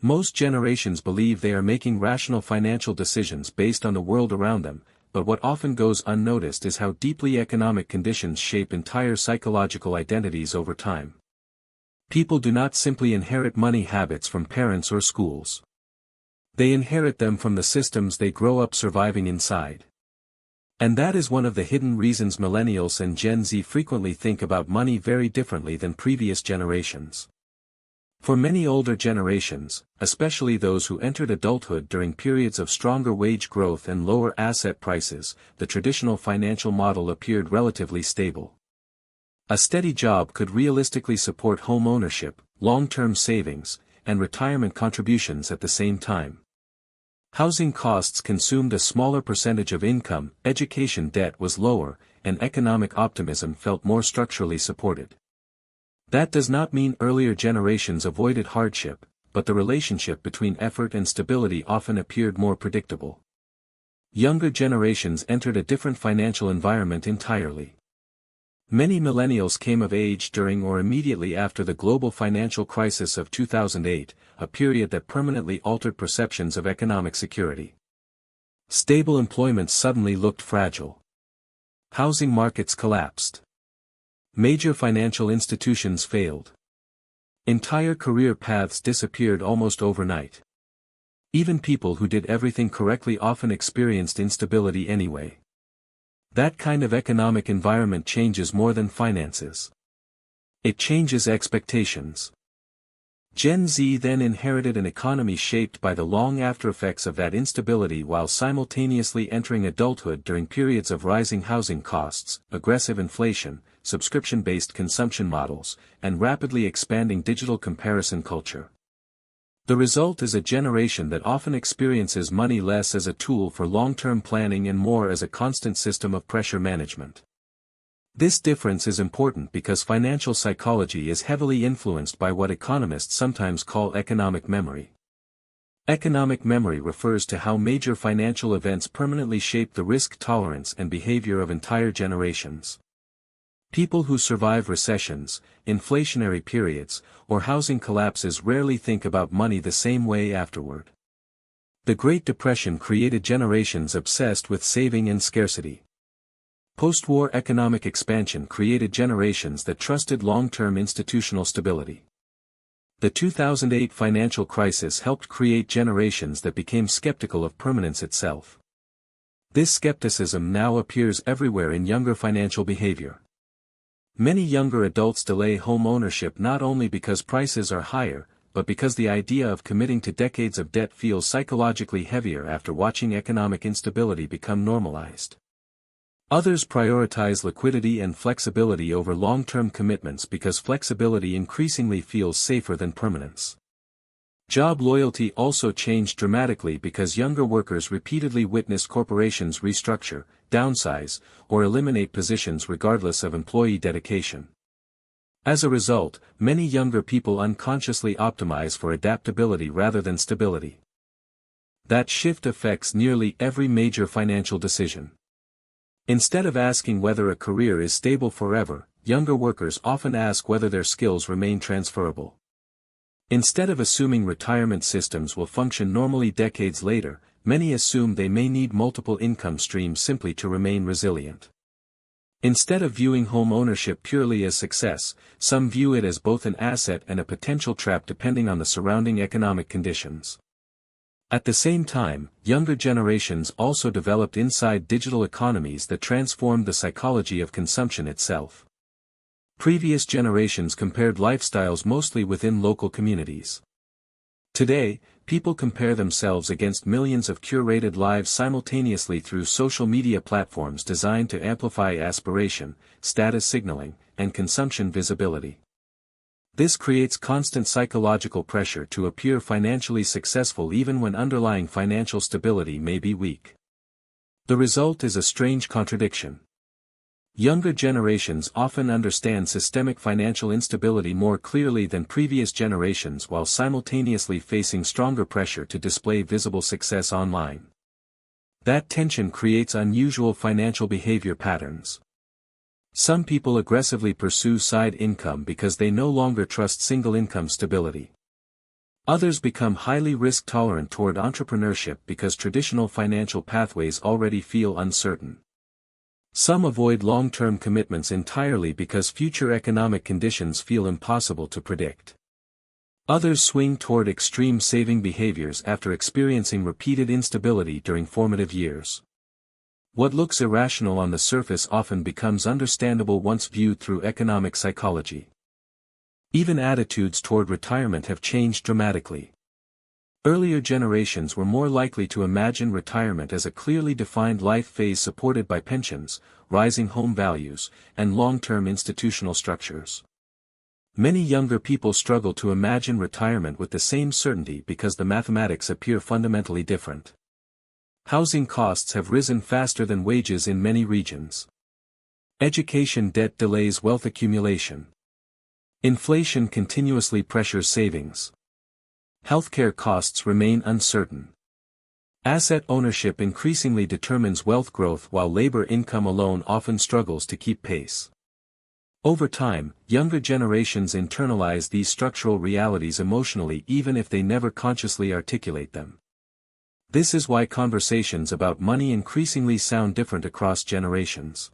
Most generations believe they are making rational financial decisions based on the world around them, but what often goes unnoticed is how deeply economic conditions shape entire psychological identities over time. People do not simply inherit money habits from parents or schools. They inherit them from the systems they grow up surviving inside. And that is one of the hidden reasons Millennials and Gen Z frequently think about money very differently than previous generations. For many older generations, especially those who entered adulthood during periods of stronger wage growth and lower asset prices, the traditional financial model appeared relatively stable. A steady job could realistically support home ownership, long-term savings, and retirement contributions at the same time. Housing costs consumed a smaller percentage of income, education debt was lower, and economic optimism felt more structurally supported. That does not mean earlier generations avoided hardship, but the relationship between effort and stability often appeared more predictable. Younger generations entered a different financial environment entirely. Many millennials came of age during or immediately after the global financial crisis of 2008, a period that permanently altered perceptions of economic security. Stable employment suddenly looked fragile. Housing markets collapsed. Major financial institutions failed. Entire career paths disappeared almost overnight. Even people who did everything correctly often experienced instability anyway. That kind of economic environment changes more than finances. It changes expectations. Gen Z then inherited an economy shaped by the long aftereffects of that instability while simultaneously entering adulthood during periods of rising housing costs, aggressive inflation, subscription-based consumption models, and rapidly expanding digital comparison culture. The result is a generation that often experiences money less as a tool for long-term planning and more as a constant system of pressure management. This difference is important because financial psychology is heavily influenced by what economists sometimes call economic memory. Economic memory refers to how major financial events permanently shape the risk tolerance and behavior of entire generations. People who survive recessions, inflationary periods, or housing collapses rarely think about money the same way afterward. The Great Depression created generations obsessed with saving and scarcity. Post-war economic expansion created generations that trusted long-term institutional stability. The 2008 financial crisis helped create generations that became skeptical of permanence itself. This skepticism now appears everywhere in younger financial behavior. Many younger adults delay home ownership not only because prices are higher, but because the idea of committing to decades of debt feels psychologically heavier after watching economic instability become normalized. Others prioritize liquidity and flexibility over long-term commitments because flexibility increasingly feels safer than permanence. Job loyalty also changed dramatically because younger workers repeatedly witnessed corporations restructure, downsize, or eliminate positions regardless of employee dedication. As a result, many younger people unconsciously optimize for adaptability rather than stability. That shift affects nearly every major financial decision. Instead of asking whether a career is stable forever, younger workers often ask whether their skills remain transferable. Instead of assuming retirement systems will function normally decades later, many assume they may need multiple income streams simply to remain resilient. Instead of viewing home ownership purely as success, some view it as both an asset and a potential trap depending on the surrounding economic conditions. At the same time, younger generations also developed inside digital economies that transformed the psychology of consumption itself. Previous generations compared lifestyles mostly within local communities. Today, people compare themselves against millions of curated lives simultaneously through social media platforms designed to amplify aspiration, status signaling, and consumption visibility. This creates constant psychological pressure to appear financially successful even when underlying financial stability may be weak. The result is a strange contradiction. Younger generations often understand systemic financial instability more clearly than previous generations while simultaneously facing stronger pressure to display visible success online. That tension creates unusual financial behavior patterns. Some people aggressively pursue side income because they no longer trust single income stability. Others become highly risk-tolerant toward entrepreneurship because traditional financial pathways already feel uncertain. Some avoid long-term commitments entirely because future economic conditions feel impossible to predict. Others swing toward extreme saving behaviors after experiencing repeated instability during formative years. What looks irrational on the surface often becomes understandable once viewed through economic psychology. Even attitudes toward retirement have changed dramatically. Earlier generations were more likely to imagine retirement as a clearly defined life phase supported by pensions, rising home values, and long-term institutional structures. Many younger people struggle to imagine retirement with the same certainty because the mathematics appear fundamentally different. Housing costs have risen faster than wages in many regions. Education debt delays wealth accumulation. Inflation continuously pressures savings. Healthcare costs remain uncertain. Asset ownership increasingly determines wealth growth while labor income alone often struggles to keep pace. Over time, younger generations internalize these structural realities emotionally even if they never consciously articulate them. This is why conversations about money increasingly sound different across generations.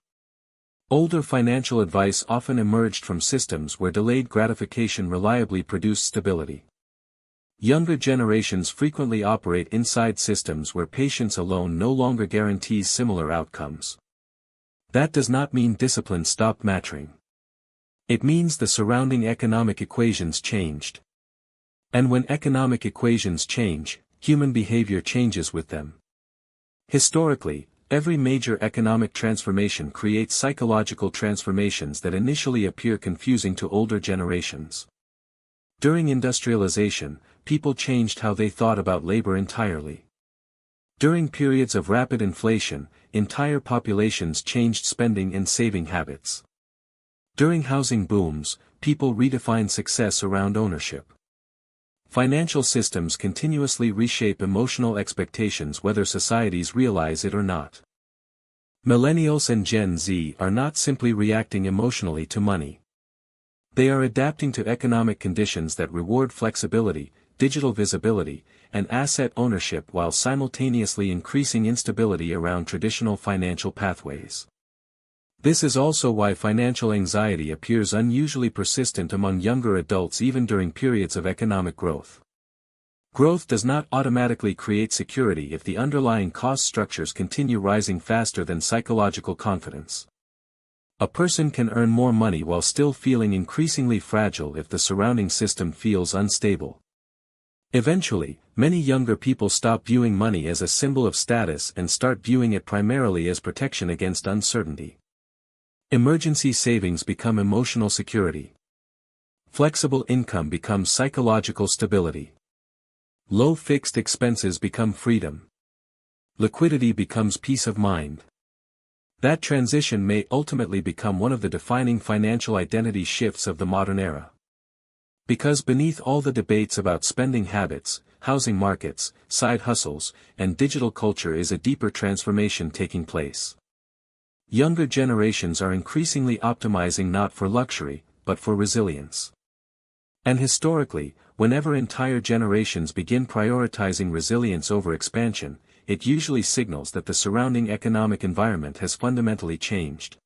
Older financial advice often emerged from systems where delayed gratification reliably produced stability. Younger generations frequently operate inside systems where patience alone no longer guarantees similar outcomes. That does not mean discipline stopped mattering. It means the surrounding economic equations changed. And when economic equations change, human behavior changes with them. Historically, every major economic transformation creates psychological transformations that initially appear confusing to older generations. During industrialization, people changed how they thought about labor entirely. During periods of rapid inflation, entire populations changed spending and saving habits. During housing booms, people redefined success around ownership. Financial systems continuously reshape emotional expectations whether societies realize it or not. Millennials and Gen Z are not simply reacting emotionally to money. They are adapting to economic conditions that reward flexibility, digital visibility, and asset ownership while simultaneously increasing instability around traditional financial pathways. This is also why financial anxiety appears unusually persistent among younger adults even during periods of economic growth. Growth does not automatically create security if the underlying cost structures continue rising faster than psychological confidence. A person can earn more money while still feeling increasingly fragile if the surrounding system feels unstable. Eventually, many younger people stop viewing money as a symbol of status and start viewing it primarily as protection against uncertainty. Emergency savings become emotional security. Flexible income becomes psychological stability. Low fixed expenses become freedom. Liquidity becomes peace of mind. That transition may ultimately become one of the defining financial identity shifts of the modern era. Because beneath all the debates about spending habits, housing markets, side hustles, and digital culture is a deeper transformation taking place. Younger generations are increasingly optimizing not for luxury, but for resilience. And historically, whenever entire generations begin prioritizing resilience over expansion, it usually signals that the surrounding economic environment has fundamentally changed.